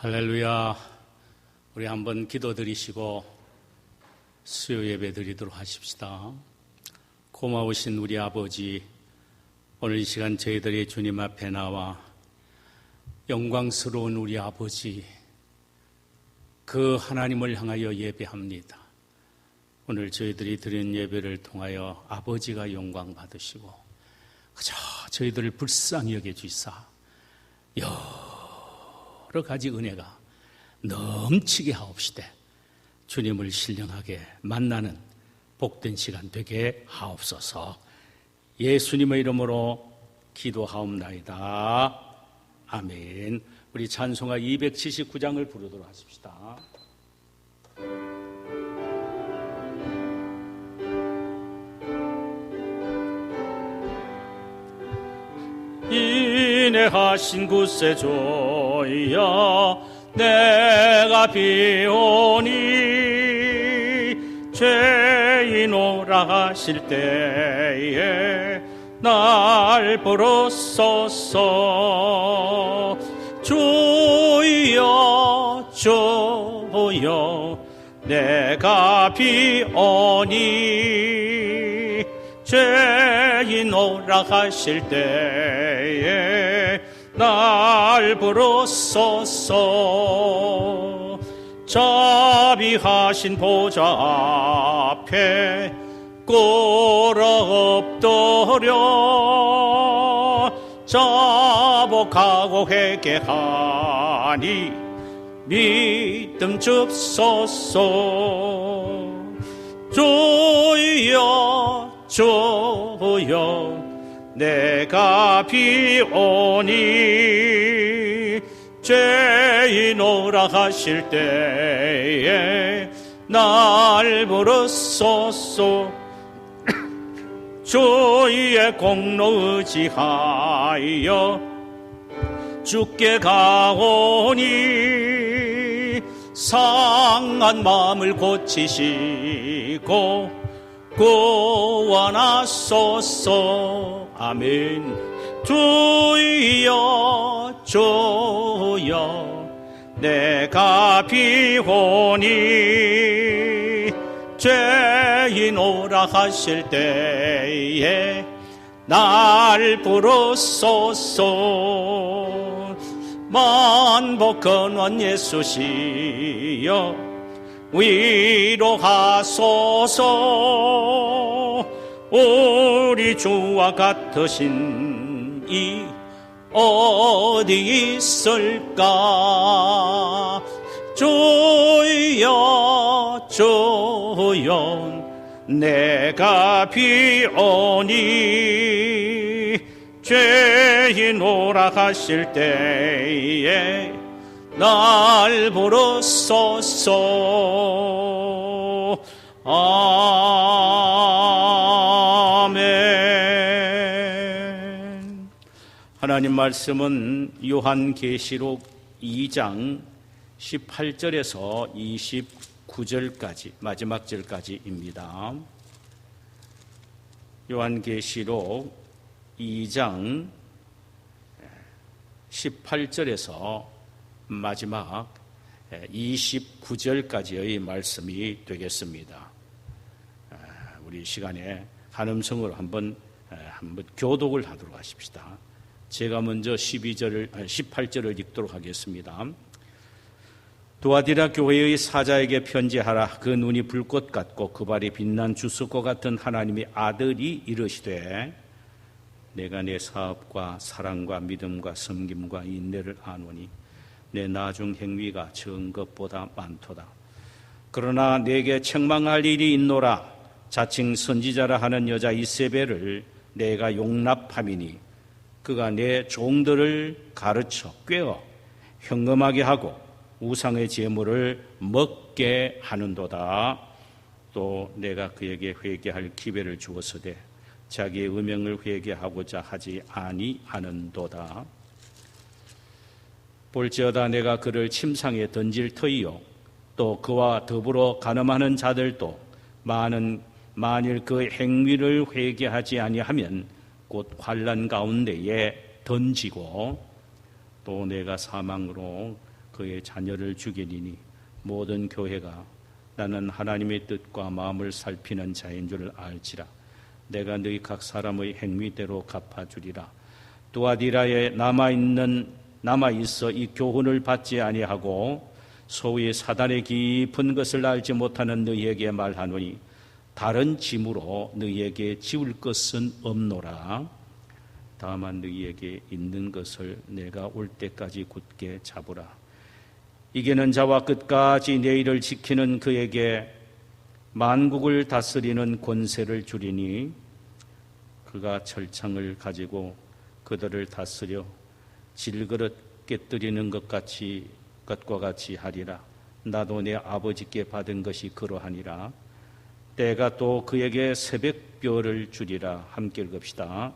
할렐루야. 우리 한번 기도드리시고 수요 예배 드리도록 하십시다. 고마우신 우리 아버지, 오늘 이 시간 저희들이 주님 앞에 나와 영광스러운 우리 아버지, 그 하나님을 향하여 예배합니다. 오늘 저희들이 드린 예배를 통하여 아버지가 영광 받으시고 그저 저희들을 불쌍히 여겨주시사 여러 가지 은혜가 넘치게 하옵시되 주님을 신령하게 만나는 복된 시간 되게 하옵소서. 예수님의 이름으로 기도하옵나이다. 아멘. 우리 찬송가 279장을 부르도록 하십시다. 인내하신 구세주여, 내가 비오니 죄인오라 하실 때에 날 부르소서. 주여 주여, 내가 비오니 죄인오라 하실 때에 날 부르소서. 자비하신 보좌 앞에 꿇어 엎드려 자복하고 회개하니 믿음 줍소서. 주여 주여, 내가 비오니 죄인오라 하실 때에 날 부르소서. 주의 공로 의지하여 주께 가오니 상한 마음을 고치시고 구원하소서. 아멘. 주여 주여, 내가 비오니 죄인오라 하실 때에 날 부르소서. 만복 근원 예수시여, 위로하소서. 우리 주와 같으신 이 어디 있을까. 주여 주여, 내가 비오니 죄인오라 하실 때에 날 부르소서. 아멘. 하나님 말씀은 요한계시록 2장 18절에서 29절까지 마지막 절까지입니다. 요한계시록 2장 18절에서 마지막 29절까지의 말씀이 되겠습니다. 우리 시간에 한음성으로 한번 교독을 하도록 하십시다. 제가 먼저 18절을 읽도록 하겠습니다. 두아디라 교회의 사자에게 편지하라. 그 눈이 불꽃 같고 그 발이 빛난 주석과 같은 하나님의 아들이 이르시되, 내가 내 사업과 사랑과 믿음과 섬김과 인내를 아노니 내 나중 행위가 전 것보다 많도다. 그러나 내게 책망할 일이 있노라. 자칭 선지자라 하는 여자 이세벨을 내가 용납함이니 그가 내 종들을 가르쳐 꿰어 현금하게 하고 우상의 제물을 먹게 하는도다. 또 내가 그에게 회개할 기회를 주었으되 자기의 음행을 회개하고자 하지 아니하는도다. 볼지어다 내가 그를 침상에 던질 터이요, 또 그와 더불어 간음하는 자들도 만일 그 행위를 회개하지 아니하면 곧 환난 가운데에 던지고, 또 내가 사망으로 그의 자녀를 죽이리니 모든 교회가 나는 하나님의 뜻과 마음을 살피는 자인 줄 알지라. 내가 너희 각 사람의 행위대로 갚아주리라. 두아디라에 남아있어 이 교훈을 받지 아니하고 소위 사단의 깊은 것을 알지 못하는 너희에게 말하노니 다른 짐으로 너희에게 지울 것은 없노라. 다만 너희에게 있는 것을 내가 올 때까지 굳게 잡으라. 이기는 자와 끝까지 내 일을 지키는 그에게 만국을 다스리는 권세를 주리니 그가 철창을 가지고 그들을 다스려 질그릇 깨뜨리는 것과 같이 하리라. 나도 내 아버지께 받은 것이 그러하니라. 때가 또 그에게 새벽별을 주리라. 함께 읽읍시다.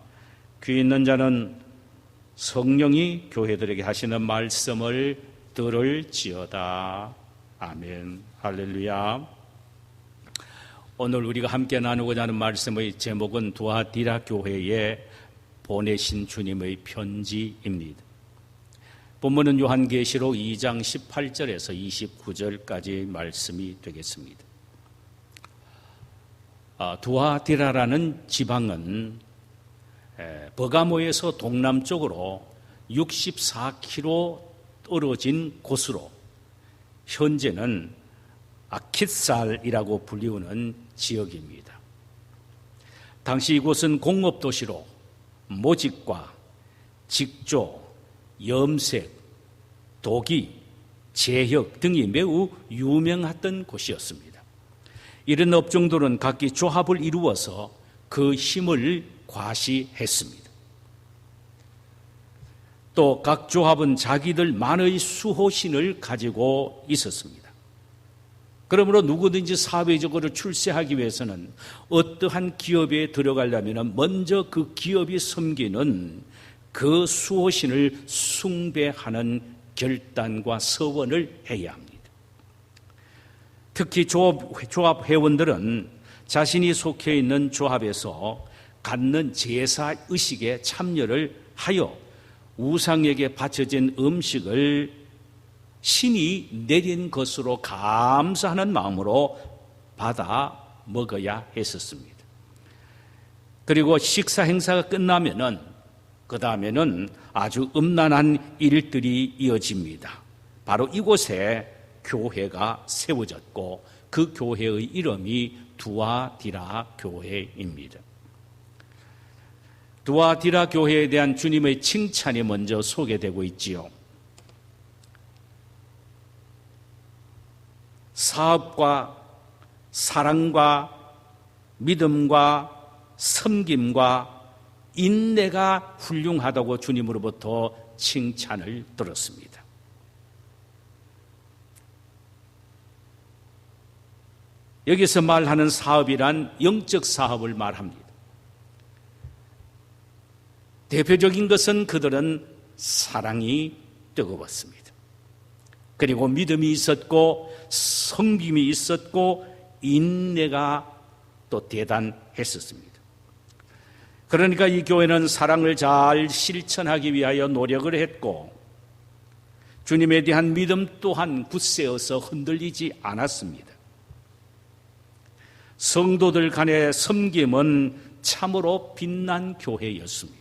귀 있는 자는 성령이 교회들에게 하시는 말씀을 들을지어다. 아멘. 할렐루야. 오늘 우리가 함께 나누고자 하는 말씀의 제목은 두아디라 교회에 보내신 주님의 편지입니다. 본문은 요한계시록 2장 18절에서 29절까지 말씀이 되겠습니다. 두아디라라는 지방은 버가모에서 동남쪽으로 64km 떨어진 곳으로 현재는 아킷살이라고 불리우는 지역입니다. 당시 이곳은 공업도시로 모직과 직조, 염색, 도기, 제혁 등이 매우 유명했던 곳이었습니다. 이런 업종들은 각기 조합을 이루어서 그 힘을 과시했습니다. 또 각 조합은 자기들만의 수호신을 가지고 있었습니다. 그러므로 누구든지 사회적으로 출세하기 위해서는 어떠한 기업에 들어가려면 먼저 그 기업이 섬기는 그 수호신을 숭배하는 결단과 서원을 해야 합니다. 특히 조합 회원들은 자신이 속해 있는 조합에서 갖는 제사 의식에 참여를 하여 우상에게 바쳐진 음식을 신이 내린 것으로 감사하는 마음으로 받아 먹어야 했었습니다. 그리고 식사 행사가 끝나면은 그 다음에는 아주 음란한 일들이 이어집니다. 바로 이곳에 교회가 세워졌고 그 교회의 이름이 두아디라 교회입니다. 두아디라 교회에 대한 주님의 칭찬이 먼저 소개되고 있지요. 사업과 사랑과 믿음과 섬김과 인내가 훌륭하다고 주님으로부터 칭찬을 들었습니다. 여기서 말하는 사업이란 영적 사업을 말합니다. 대표적인 것은 그들은 사랑이 뜨거웠습니다. 그리고 믿음이 있었고 섬김이 있었고 인내가 또 대단했었습니다. 그러니까 이 교회는 사랑을 잘 실천하기 위하여 노력을 했고 주님에 대한 믿음 또한 굳세어서 흔들리지 않았습니다. 성도들 간의 섬김은 참으로 빛난 교회였습니다.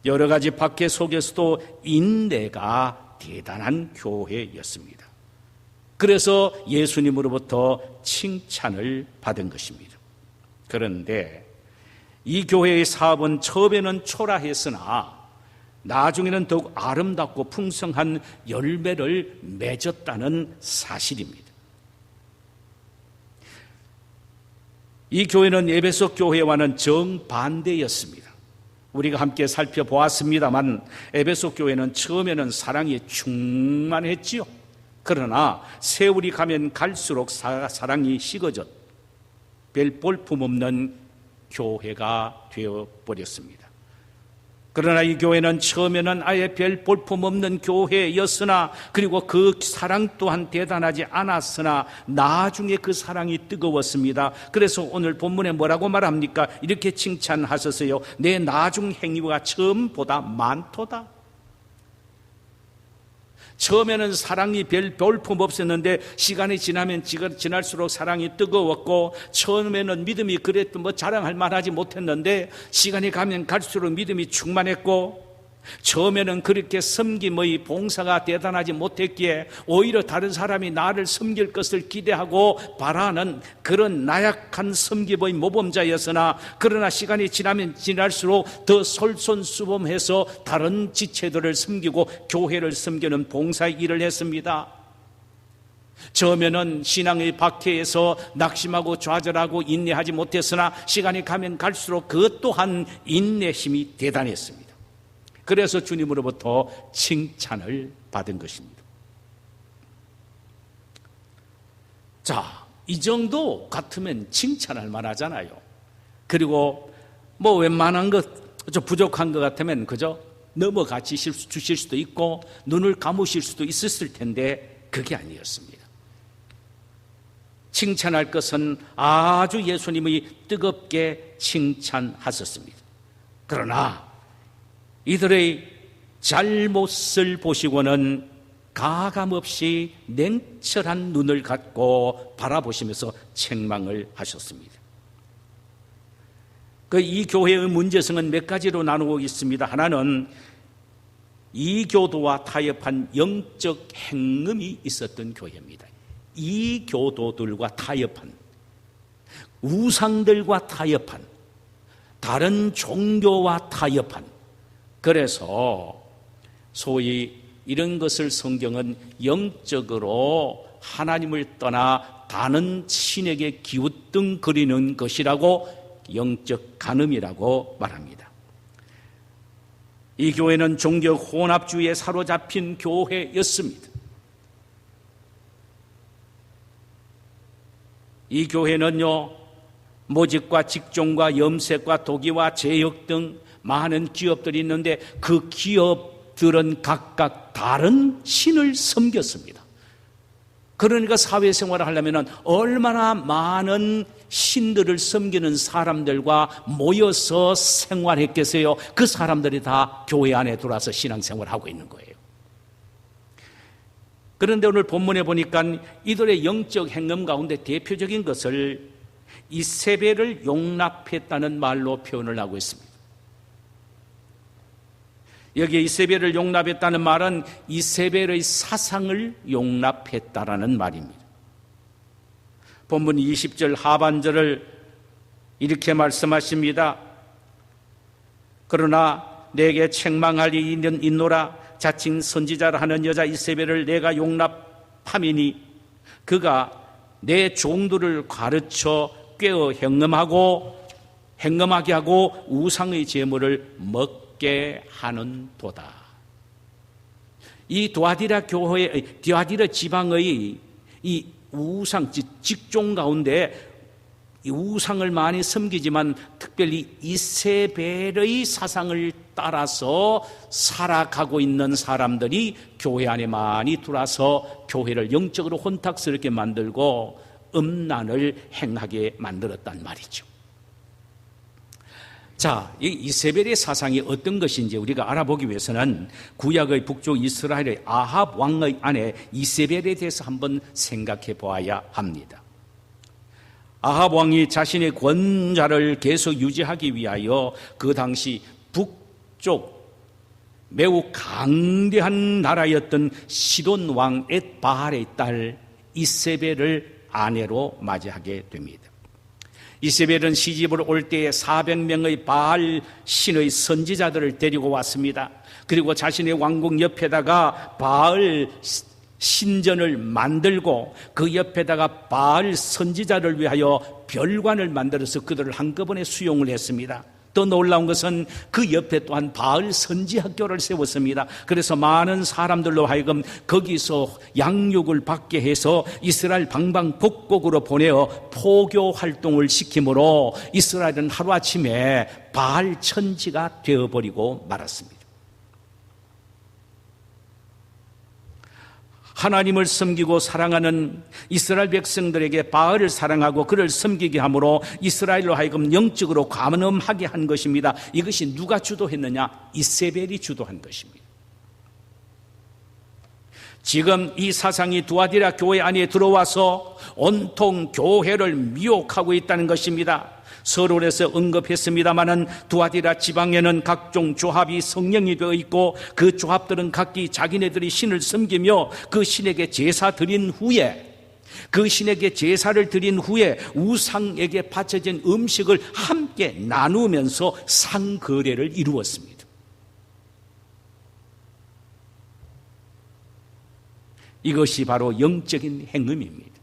여러 가지 박해 속에서도 인내가 대단한 교회였습니다. 그래서 예수님으로부터 칭찬을 받은 것입니다. 그런데 이 교회의 사업은 처음에는 초라했으나 나중에는 더욱 아름답고 풍성한 열매를 맺었다는 사실입니다. 이 교회는 에베소 교회와는 정반대였습니다. 우리가 함께 살펴보았습니다만 에베소 교회는 처음에는 사랑이 충만했지요. 그러나 세월이 가면 갈수록 사랑이 식어져 별 볼품없는 교회가 되어버렸습니다. 그러나 이 교회는 처음에는 아예 별 볼품없는 교회였으나 그리고 그 사랑 또한 대단하지 않았으나 나중에 그 사랑이 뜨거웠습니다. 그래서 오늘 본문에 뭐라고 말합니까? 이렇게 칭찬하셨어요. 내 나중 행위가 처음보다 많도다. 처음에는 사랑이 별 볼품 없었는데 시간이 지나면 지날수록 사랑이 뜨거웠고, 처음에는 믿음이 그랬던 자랑할 만하지 못했는데 시간이 가면 갈수록 믿음이 충만했고, 처음에는 그렇게 섬김의 봉사가 대단하지 못했기에 오히려 다른 사람이 나를 섬길 것을 기대하고 바라는 그런 나약한 섬김의 모범자였으나, 그러나 시간이 지나면 지날수록 더 솔선수범해서 다른 지체들을 섬기고 교회를 섬기는 봉사의 일을 했습니다. 처음에는 신앙의 박해에서 낙심하고 좌절하고 인내하지 못했으나 시간이 가면 갈수록 그 또한 인내심이 대단했습니다. 그래서 주님으로부터 칭찬을 받은 것입니다. 자, 이 정도 같으면 칭찬할 만하잖아요. 그리고 웬만한 것, 좀 부족한 것 같으면 그저 넘어가 주실 수도 있고 눈을 감으실 수도 있었을 텐데 그게 아니었습니다. 칭찬할 것은 아주 예수님이 뜨겁게 칭찬하셨습니다. 그러나 이들의 잘못을 보시고는 가감없이 냉철한 눈을 갖고 바라보시면서 책망을 하셨습니다. 이 교회의 문제성은 몇 가지로 나누고 있습니다. 하나는 이교도와 타협한 영적 행음이 있었던 교회입니다. 이교도들과 타협한, 우상들과 타협한, 다른 종교와 타협한, 그래서 소위 이런 것을 성경은 영적으로 하나님을 떠나 다른 신에게 기웃등거리는 것이라고, 영적 간음이라고 말합니다. 이 교회는 종교 혼합주의에 사로잡힌 교회였습니다. 이 교회는요, 모직과 직종과 염색과 도기와 제역 등 많은 기업들이 있는데 그 기업들은 각각 다른 신을 섬겼습니다. 그러니까 사회생활을 하려면 얼마나 많은 신들을 섬기는 사람들과 모여서 생활했겠어요. 그 사람들이 다 교회 안에 들어와서 신앙생활을 하고 있는 거예요. 그런데 오늘 본문에 보니까 이들의 영적 행음 가운데 대표적인 것을 이세벨을 용납했다는 말로 표현을 하고 있습니다. 여기에 이세벨을 용납했다는 말은 이세벨의 사상을 용납했다라는 말입니다. 본문 20절 하반절을 이렇게 말씀하십니다. 그러나 내게 책망할 이 있노라. 자칭 선지자라 하는 여자 이세벨을 내가 용납함이니 그가 내 종들을 가르쳐 꾀어 행음하게 하고 우상의 제물을 먹게 하는 도다. 이 두아디라 교회, 두아디라 지방의 이 우상, 직종 가운데 이 우상을 많이 섬기지만 특별히 이세벨의 사상을 따라서 살아가고 있는 사람들이 교회 안에 많이 들어와서 교회를 영적으로 혼탁스럽게 만들고 음란을 행하게 만들었단 말이죠. 자, 이 이세벨의 사상이 어떤 것인지 우리가 알아보기 위해서는 구약의 북쪽 이스라엘의 아합 왕의 아내 이세벨에 대해서 한번 생각해 보아야 합니다. 아합 왕이 자신의 권좌를 계속 유지하기 위하여 그 당시 북쪽 매우 강대한 나라였던 시돈 왕 엣바알의 딸 이세벨을 아내로 맞이하게 됩니다. 이세벨은 시집을 올 때에 400명의 바알 신의 선지자들을 데리고 왔습니다. 그리고 자신의 왕궁 옆에다가 바알 신전을 만들고 그 옆에다가 바알 선지자를 위하여 별관을 만들어서 그들을 한꺼번에 수용을 했습니다. 더 놀라운 것은 그 옆에 또한 바알 선지학교를 세웠습니다. 그래서 많은 사람들로 하여금 거기서 양육을 받게 해서 이스라엘 방방곡곡으로 보내어 포교 활동을 시킴으로 이스라엘은 하루아침에 바알 천지가 되어버리고 말았습니다. 하나님을 섬기고 사랑하는 이스라엘 백성들에게 바알을 사랑하고 그를 섬기게 함으로 이스라엘로 하여금 영적으로 간음하게 한 것입니다. 이것이 누가 주도했느냐? 이세벨이 주도한 것입니다. 지금 이 사상이 두아디라 교회 안에 들어와서 온통 교회를 미혹하고 있다는 것입니다. 서론에서 언급했습니다마는 두아디라 지방에는 각종 조합이 성령이 되어 있고 그 조합들은 각기 자기네들이 신을 섬기며 그 신에게 제사 드린 후에 그 신에게 제사를 드린 후에 우상에게 바쳐진 음식을 함께 나누면서 상거래를 이루었습니다. 이것이 바로 영적인 행음입니다.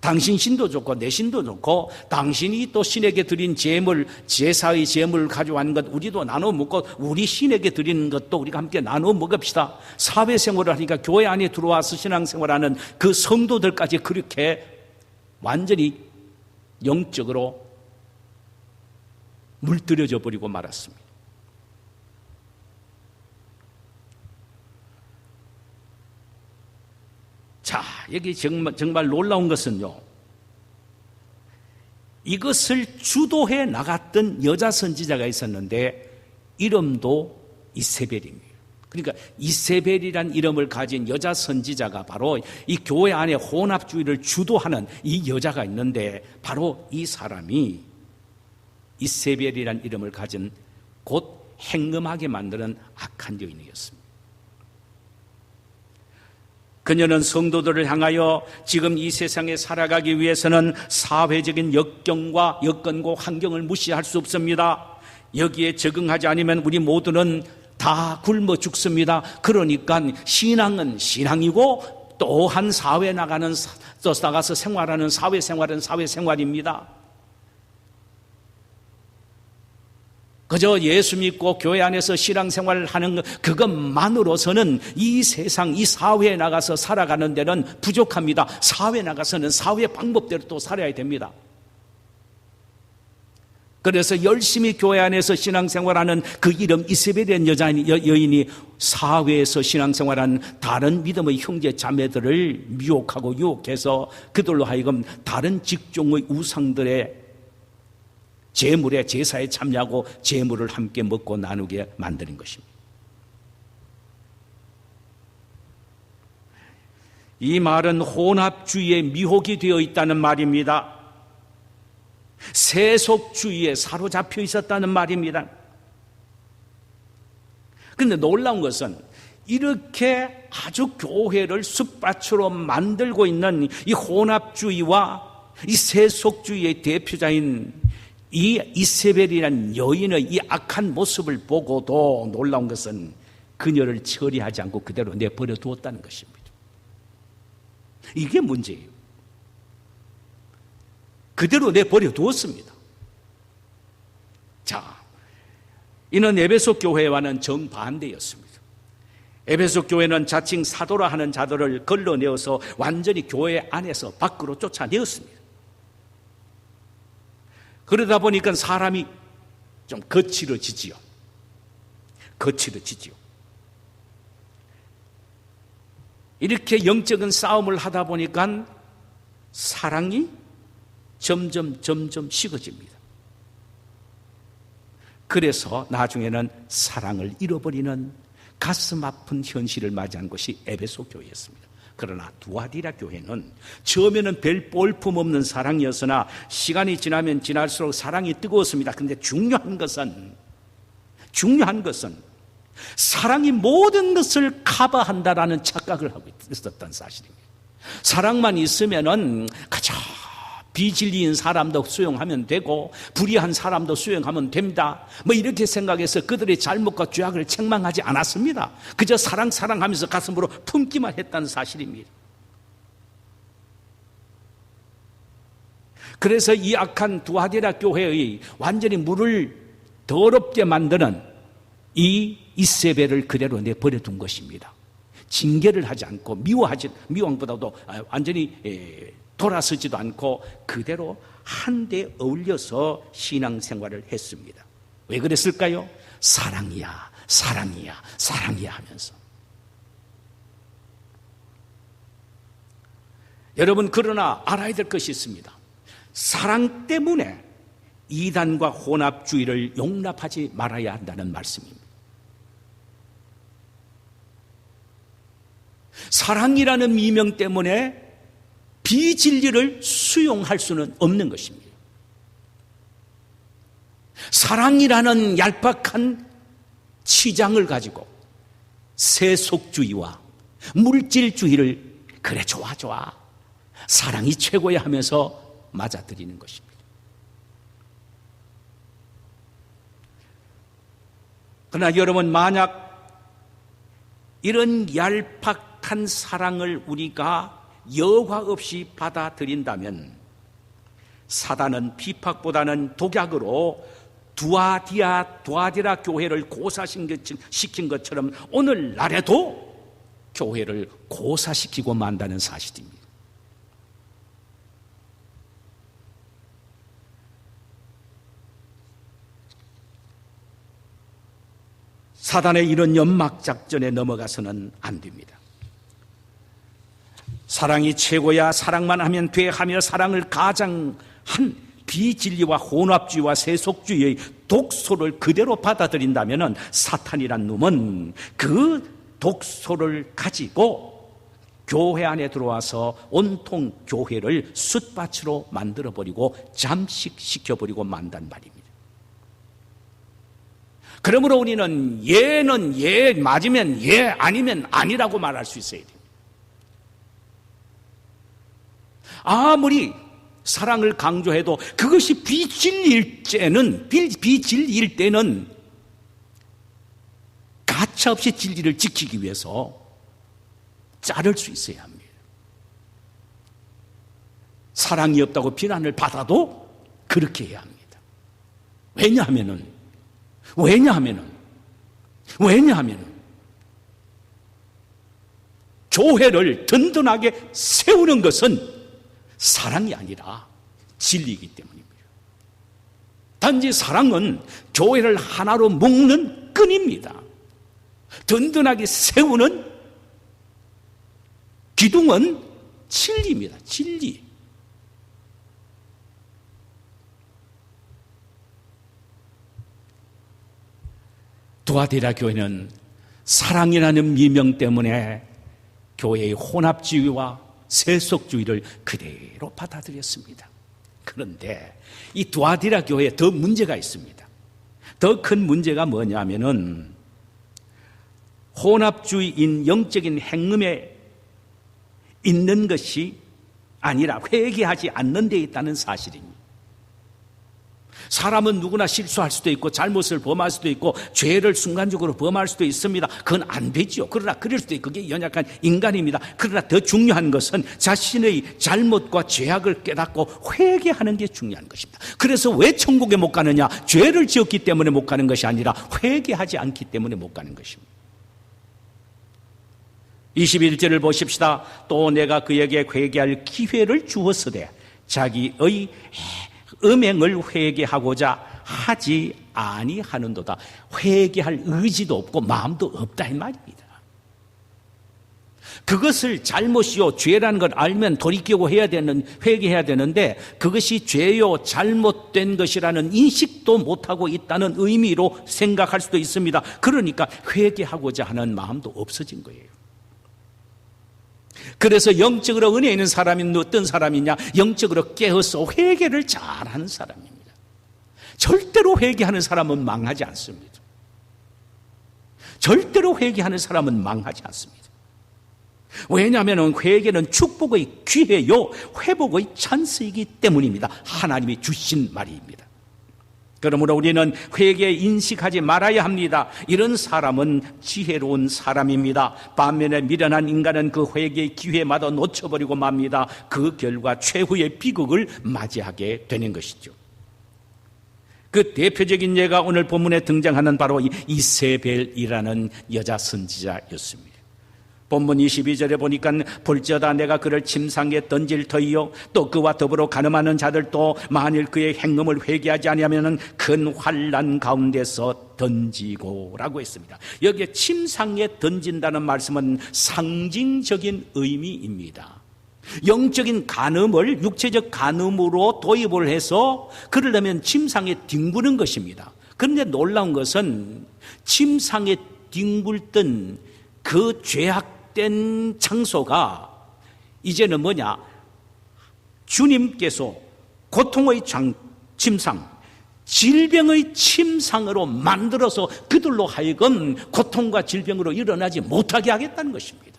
당신 신도 좋고 내 신도 좋고 당신이 또 신에게 드린 제물, 제사의 제물을 가져가는 것 우리도 나눠 먹고 우리 신에게 드리는 것도 우리가 함께 나눠 먹읍시다. 사회생활을 하니까 교회 안에 들어와서 신앙생활하는 그 성도들까지 그렇게 완전히 영적으로 물들여져 버리고 말았습니다. 자, 여기 정말 놀라운 것은요, 이것을 주도해 나갔던 여자 선지자가 있었는데 이름도 이세벨입니다. 그러니까 이세벨이란 이름을 가진 여자 선지자가 바로 이 교회 안에 혼합주의를 주도하는 이 여자가 있는데 바로 이 사람이 이세벨이란 이름을 가진 곧 행음하게 만드는 악한 여인이었습니다. 그녀는 성도들을 향하여 지금 이 세상에 살아가기 위해서는 사회적인 여건과 환경을 무시할 수 없습니다. 여기에 적응하지 않으면 우리 모두는 다 굶어 죽습니다. 그러니까 신앙은 신앙이고 또한 사회에 나가서 생활하는 사회생활은 사회생활입니다. 그저 예수 믿고 교회 안에서 신앙생활을 하는 것 그것만으로서는 이 세상 이 사회에 나가서 살아가는 데는 부족합니다. 사회에 나가서는 사회 방법대로 또 살아야 됩니다. 그래서 열심히 교회 안에서 신앙생활하는 그 이름 이세벨이라는 여인이 사회에서 신앙생활하는 다른 믿음의 형제 자매들을 미혹하고 유혹해서 그들로 하여금 다른 직종의 우상들의 제물에 제사에 참여하고 제물을 함께 먹고 나누게 만드는 것입니다. 이 말은 혼합주의에 미혹이 되어 있다는 말입니다. 세속주의에 사로잡혀 있었다는 말입니다. 그런데 놀라운 것은 이렇게 아주 교회를 숲밭으로 만들고 있는 이 혼합주의와 이 세속주의의 대표자인 이 이세벨이라는 여인의 이 악한 모습을 보고도 놀라운 것은 그녀를 처리하지 않고 그대로 내버려 두었다는 것입니다. 이게 문제예요. 그대로 내버려 두었습니다. 자, 이는 에베소 교회와는 정반대였습니다. 에베소 교회는 자칭 사도라 하는 자들을 걸러내어서 완전히 교회 안에서 밖으로 쫓아내었습니다. 그러다 보니까 사람이 좀 거칠어지지요. 이렇게 영적인 싸움을 하다 보니까 사랑이 점점 식어집니다. 그래서 나중에는 사랑을 잃어버리는 가슴 아픈 현실을 맞이한 것이 에베소 교회였습니다. 그러나 두아디라 교회는 처음에는 별 볼품없는 사랑이었으나 시간이 지나면 지날수록 사랑이 뜨거웠습니다. 그런데 중요한 것은 사랑이 모든 것을 커버한다라는 착각을 하고 있었던 사실입니다. 사랑만 있으면은 그저 비진리인 사람도 수용하면 되고 불의한 사람도 수용하면 됩니다. 이렇게 생각해서 그들의 잘못과 죄악을 책망하지 않았습니다. 그저 사랑하면서 가슴으로 품기만 했다는 사실입니다. 그래서 이 악한 두아디라 교회의 완전히 물을 더럽게 만드는 이 이세벨을 그대로 내버려 둔 것입니다. 징계를 하지 않고 미워함보다도 완전히 돌아서지도 않고 그대로 한데 어울려서 신앙생활을 했습니다. 왜 그랬을까요? 사랑이야 하면서. 여러분, 그러나 알아야 될 것이 있습니다. 사랑 때문에 이단과 혼합주의를 용납하지 말아야 한다는 말씀입니다. 사랑이라는 미명 때문에 비진리를 수용할 수는 없는 것입니다. 사랑이라는 얄팍한 치장을 가지고 세속주의와 물질주의를 그래 좋아 사랑이 최고야 하면서 맞아들이는 것입니다. 그러나 여러분, 만약 이런 얄팍한 사랑을 우리가 여과 없이 받아들인다면 사단은 비박보다는 독약으로 두아디라 교회를 고사시킨 것처럼 오늘날에도 교회를 고사시키고 만다는 사실입니다. 사단의 이런 연막작전에 넘어가서는 안 됩니다. 사랑이 최고야, 사랑만 하면 돼 하며 사랑을 가장한 비진리와 혼합주의와 세속주의의 독소를 그대로 받아들인다면 사탄이란 놈은 그 독소를 가지고 교회 안에 들어와서 온통 교회를 숯밭으로 만들어버리고 잠식시켜버리고 만단 말입니다. 그러므로 우리는 예는 예, 맞으면 예, 아니면 아니라고 말할 수 있어야 됩니다. 아무리 사랑을 강조해도 그것이 비진리일 때는 가차없이 진리를 지키기 위해서 자를 수 있어야 합니다. 사랑이 없다고 비난을 받아도 그렇게 해야 합니다. 왜냐하면 교회를 든든하게 세우는 것은 사랑이 아니라 진리이기 때문입니다. 단지 사랑은 교회를 하나로 묶는 끈입니다. 든든하게 세우는 기둥은 진리입니다. 진리. 두아디라 교회는 사랑이라는 미명 때문에 교회의 혼합주의와 세속주의를 그대로 받아들였습니다. 그런데 이 두아디라 교회에 더 문제가 있습니다. 더 큰 문제가 뭐냐면은 혼합주의인 영적인 행음에 있는 것이 아니라 회개하지 않는 데 있다는 사실입니다. 사람은 누구나 실수할 수도 있고 잘못을 범할 수도 있고 죄를 순간적으로 범할 수도 있습니다. 그건 안 되죠. 그러나 그럴 수도 있고 그게 연약한 인간입니다. 그러나 더 중요한 것은 자신의 잘못과 죄악을 깨닫고 회개하는 게 중요한 것입니다. 그래서 왜 천국에 못 가느냐? 죄를 지었기 때문에 못 가는 것이 아니라 회개하지 않기 때문에 못 가는 것입니다. 21절을 보십시다. 또 내가 그에게 회개할 기회를 주었으되 자기의 음행을 회개하고자 하지 아니하는도다. 회개할 의지도 없고 마음도 없다 이 말입니다. 그것을 잘못이요 죄라는 걸 알면 돌이키고 회개해야 되는데 그것이 죄요 잘못된 것이라는 인식도 못하고 있다는 의미로 생각할 수도 있습니다. 그러니까 회개하고자 하는 마음도 없어진 거예요. 그래서 영적으로 은혜 있는 사람이 어떤 사람이냐? 영적으로 깨어서 회개를 잘하는 사람입니다. 절대로 회개하는 사람은 망하지 않습니다. 절대로 회개하는 사람은 망하지 않습니다. 왜냐하면 회개는 축복의 기회요 회복의 찬스이기 때문입니다. 하나님이 주신 말입니다. 그러므로 우리는 회개 인식하지 말아야 합니다. 이런 사람은 지혜로운 사람입니다. 반면에 미련한 인간은 그 회개의 기회마다 놓쳐버리고 맙니다. 그 결과 최후의 비극을 맞이하게 되는 것이죠. 그 대표적인 예가 오늘 본문에 등장하는 바로 이세벨이라는 여자 선지자였습니다. 본문 22절에 보니까 볼지어다 내가 그를 침상에 던질 터이요 또 그와 더불어 간음하는 자들도 만일 그의 행음을 회개하지 아니하면 큰 환난 가운데서 던지고라고 했습니다. 여기에 침상에 던진다는 말씀은 상징적인 의미입니다. 영적인 간음을 육체적 간음으로 도입을 해서 그러려면 침상에 뒹구는 것입니다. 그런데 놀라운 것은 침상에 뒹굴던 그 죄악 시작된 장소가 이제는 뭐냐? 주님께서 고통의 침상, 질병의 침상으로 만들어서 그들로 하여금 고통과 질병으로 일어나지 못하게 하겠다는 것입니다.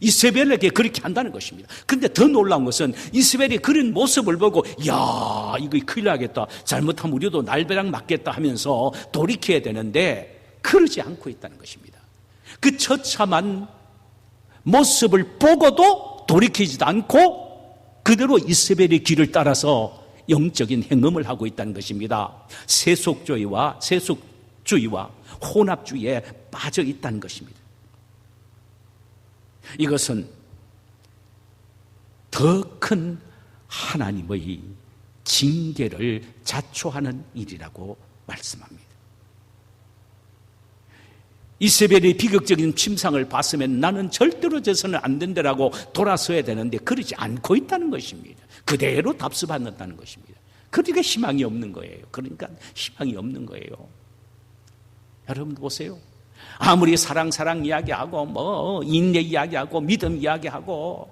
이세벨에게 그렇게 한다는 것입니다. 그런데 더 놀라운 것은 이세벨이 그런 모습을 보고 야, 이거 큰일 나겠다, 잘못하면 우리도 날벼락 맞겠다 하면서 돌이켜야 되는데 그러지 않고 있다는 것입니다. 그 처참한 모습을 보고도 돌이키지도 않고 그대로 이세벨의 길을 따라서 영적인 행음을 하고 있다는 것입니다. 세속주의와 혼합주의에 빠져 있다는 것입니다. 이것은 더 큰 하나님의 징계를 자초하는 일이라고 말씀합니다. 이세벨의 비극적인 침상을 봤으면 나는 절대로 져서는 안 된다라고 돌아서야 되는데 그러지 않고 있다는 것입니다. 그대로 답습받는다는 것입니다. 그러니까 희망이 없는 거예요. 그러니까 희망이 없는 거예요. 여러분 보세요. 아무리 사랑 이야기하고 뭐 인내 이야기하고 믿음 이야기하고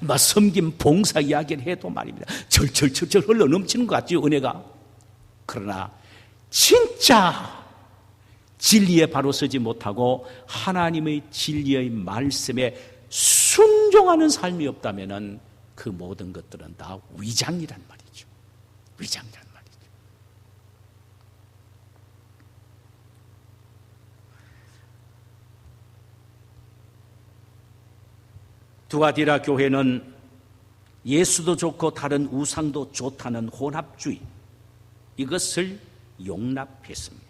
막 섬김 봉사 이야기를 해도 말입니다. 절절절절 흘러 넘치는 것 같죠, 은혜가. 그러나 진짜 진리에 바로 서지 못하고 하나님의 진리의 말씀에 순종하는 삶이 없다면 그 모든 것들은 다 위장이란 말이죠. 위장이란 말이죠. 두아디라 교회는 예수도 좋고 다른 우상도 좋다는 혼합주의, 이것을 용납했습니다.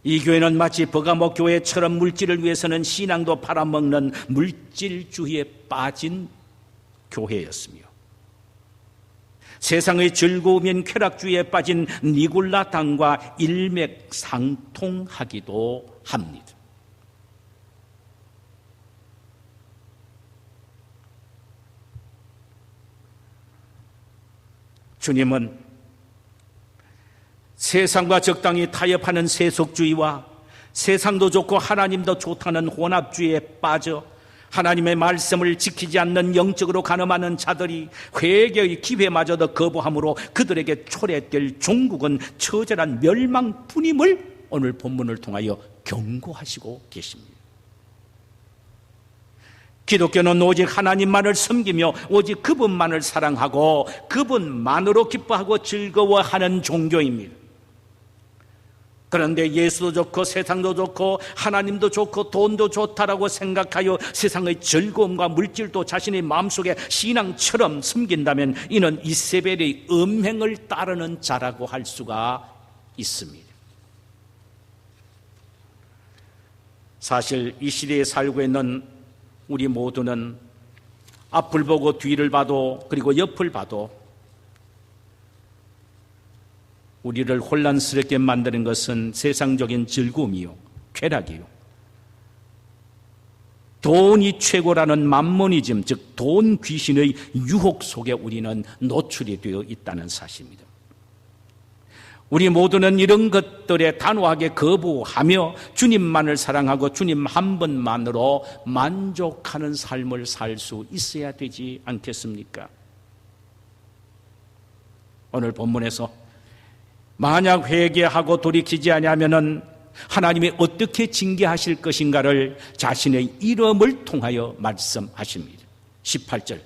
이 교회는 마치 버가모 교회처럼 물질을 위해서는 신앙도 팔아먹는 물질주의에 빠진 교회였으며 세상의 즐거움인 쾌락주의에 빠진 니골라당과 일맥상통하기도 합니다. 주님은 세상과 적당히 타협하는 세속주의와 세상도 좋고 하나님도 좋다는 혼합주의에 빠져 하나님의 말씀을 지키지 않는 영적으로 간음하는 자들이 회개의 기회마저도 거부함으로 그들에게 초래될 종국은 처절한 멸망뿐임을 오늘 본문을 통하여 경고하시고 계십니다. 기독교는 오직 하나님만을 섬기며 오직 그분만을 사랑하고 그분만으로 기뻐하고 즐거워하는 종교입니다. 그런데 예수도 좋고 세상도 좋고 하나님도 좋고 돈도 좋다라고 생각하여 세상의 즐거움과 물질도 자신의 마음속에 신앙처럼 숨긴다면 이는 이세벨의 음행을 따르는 자라고 할 수가 있습니다. 사실 이 시대에 살고 있는 우리 모두는 앞을 보고 뒤를 봐도 그리고 옆을 봐도 우리를 혼란스럽게 만드는 것은 세상적인 즐거움이요, 쾌락이요. 돈이 최고라는 맘모니즘, 즉 돈 귀신의 유혹 속에 우리는 노출이 되어 있다는 사실입니다. 우리 모두는 이런 것들에 단호하게 거부하며 주님만을 사랑하고 주님 한 분만으로 만족하는 삶을 살 수 있어야 되지 않겠습니까? 오늘 본문에서 만약 회개하고 돌이키지 아니하면은 하나님이 어떻게 징계하실 것인가를 자신의 이름을 통하여 말씀하십니다. 18절.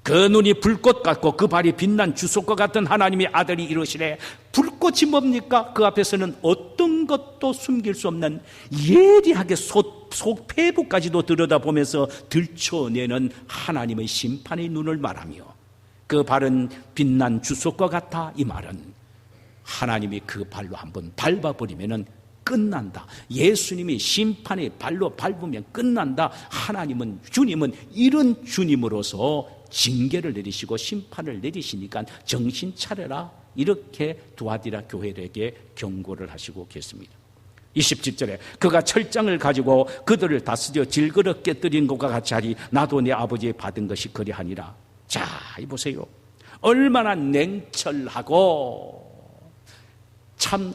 그 눈이 불꽃 같고 그 발이 빛난 주석과 같은 하나님의 아들이 이르시되, 불꽃이 뭡니까? 그 앞에서는 어떤 것도 숨길 수 없는 예리하게 속 폐부까지도 들여다보면서 들춰내는 하나님의 심판의 눈을 말하며, 그 발은 빛난 주석과 같아. 이 말은 하나님이 그 발로 한번 밟아버리면 끝난다. 예수님이 심판의 발로 밟으면 끝난다. 하나님은, 주님은 이런 주님으로서 징계를 내리시고 심판을 내리시니까 정신 차려라. 이렇게 두아디라 교회에게 경고를 하시고 계십니다. 27절에 그가 철장을 가지고 그들을 다스려 질그럽게 뜨린 것과 같이 하리. 나도 내 아버지의 받은 것이 그리하니라. 자, 보세요. 얼마나 냉철하고 참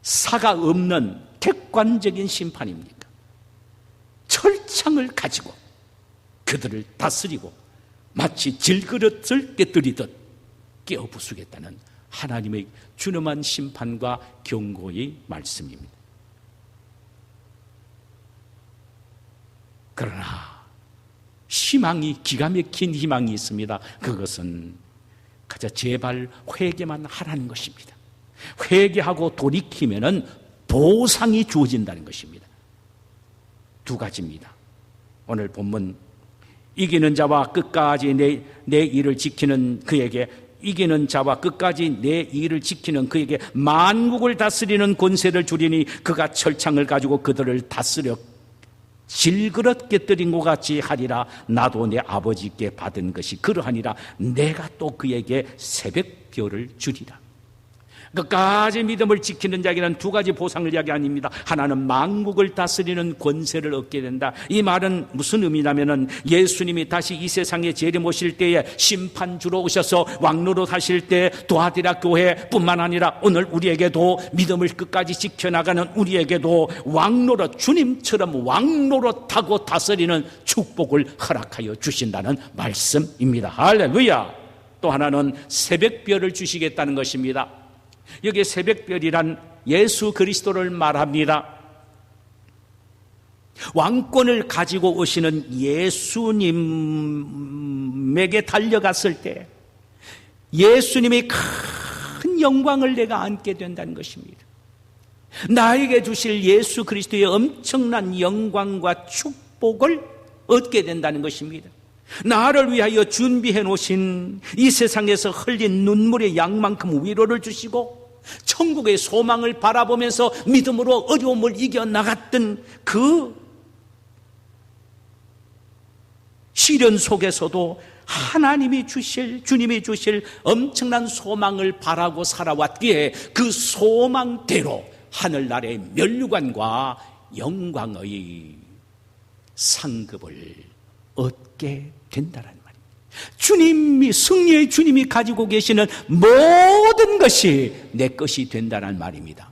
사가 없는 객관적인 심판입니까? 철창을 가지고 그들을 다스리고 마치 질그릇을 깨뜨리듯 깨어부수겠다는 하나님의 준엄한 심판과 경고의 말씀입니다. 그러나 희망이, 기가 막힌 희망이 있습니다. 그것은 그저 제발 회개만 하라는 것입니다. 회개하고 돌이키면은 보상이 주어진다는 것입니다. 두 가지입니다. 오늘 본문, 이기는 자와 끝까지 내 일을 지키는 그에게, 이기는 자와 끝까지 내 일을 지키는 그에게 만국을 다스리는 권세를 주리니 그가 철창을 가지고 그들을 다스려 질그릇 깨뜨린 것 같이 하리라. 나도 내 아버지께 받은 것이 그러하니라. 내가 또 그에게 새벽별을 주리라. 끝까지 믿음을 지키는 자에게는 두 가지 보상을 이야기합니다. 하나는 만국을 다스리는 권세를 얻게 된다. 이 말은 무슨 의미냐면은 예수님이 다시 이 세상에 재림오실 때에 심판주로 오셔서 왕노릇 하실 때 도하디라 교회뿐만 아니라 오늘 우리에게도 믿음을 끝까지 지켜나가는 우리에게도 왕노릇, 주님처럼 왕노릇하고 다스리는 축복을 허락하여 주신다는 말씀입니다. 할렐루야. 또 하나는 새벽별을 주시겠다는 것입니다. 여기 새벽별이란 예수 그리스도를 말합니다. 왕권을 가지고 오시는 예수님에게 달려갔을 때 예수님의 큰 영광을 내가 안게 된다는 것입니다. 나에게 주실 예수 그리스도의 엄청난 영광과 축복을 얻게 된다는 것입니다. 나를 위하여 준비해 놓으신 이 세상에서 흘린 눈물의 양만큼 위로를 주시고 천국의 소망을 바라보면서 믿음으로 어려움을 이겨나갔던 그 시련 속에서도 하나님이 주실, 주님이 주실 엄청난 소망을 바라고 살아왔기에 그 소망대로 하늘나라의 면류관과 영광의 상급을 얻게 된다는 말입니다. 주님이, 승리의 주님이 가지고 계시는 모든 것이 내 것이 된다는 말입니다.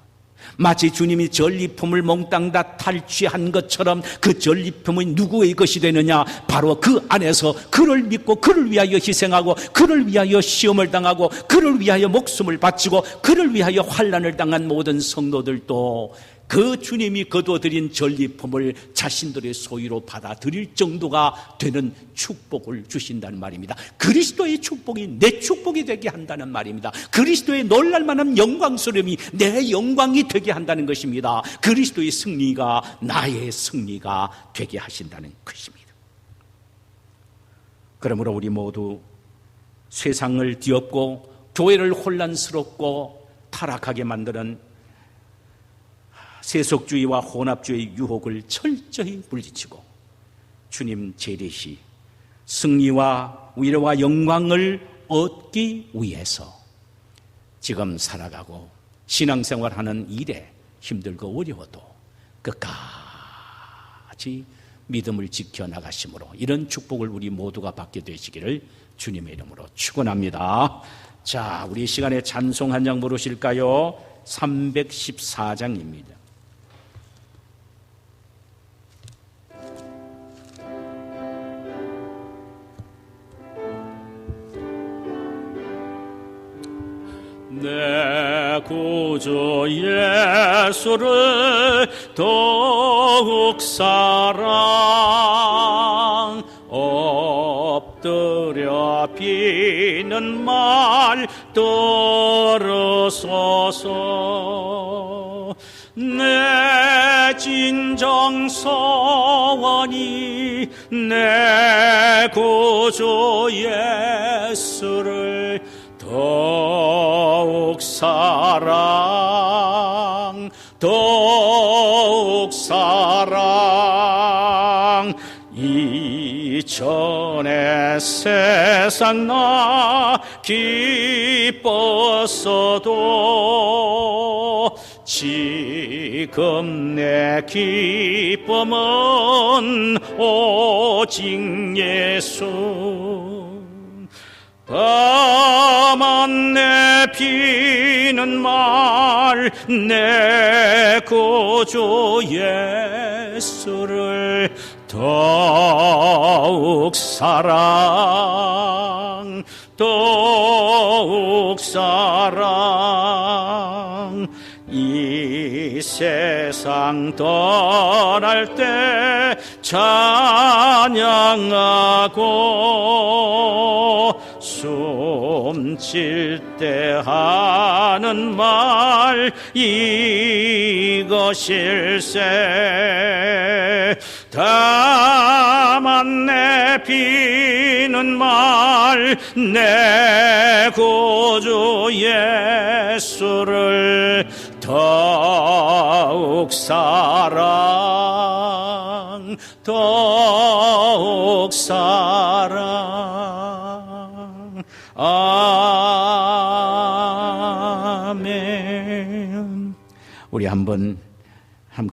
마치 주님이 전리품을 몽땅 다 탈취한 것처럼 그 전리품이 누구의 것이 되느냐? 바로 그 안에서 그를 믿고 그를 위하여 희생하고 그를 위하여 시험을 당하고 그를 위하여 목숨을 바치고 그를 위하여 환난을 당한 모든 성도들도 그 주님이 거둬들인 전리품을 자신들의 소유로 받아들일 정도가 되는 축복을 주신다는 말입니다. 그리스도의 축복이 내 축복이 되게 한다는 말입니다. 그리스도의 놀랄만한 영광스러움이 내 영광이 되게 한다는 것입니다. 그리스도의 승리가 나의 승리가 되게 하신다는 것입니다. 그러므로 우리 모두 세상을 뒤엎고 교회를 혼란스럽고 타락하게 만드는 세속주의와 혼합주의의 유혹을 철저히 물리치고 주님 재림시 승리와 위로와 영광을 얻기 위해서 지금 살아가고 신앙생활하는 일에 힘들고 어려워도 끝까지 믿음을 지켜나가심으로 이런 축복을 우리 모두가 받게 되시기를 주님의 이름으로 축원합니다. 자, 우리 시간에 찬송 한 장 부르실까요? 314장입니다. 내 구주 예수를 더욱 사랑 엎드려 비는 말 들으소서. 내 진정 소원이 내 구주 예수를 더욱 사랑 이전에 세상 나 기뻤어도 지금 내 기쁨은 오직 예수. 다만 내 피는 말 내 구주 예수를 더욱 사랑 이 세상 떠날 때 찬양하고 숨질 때 하는 말 이것일세. 다만 내 피는 말 내 구주 예수를 더욱 사랑 아멘. 우리 한번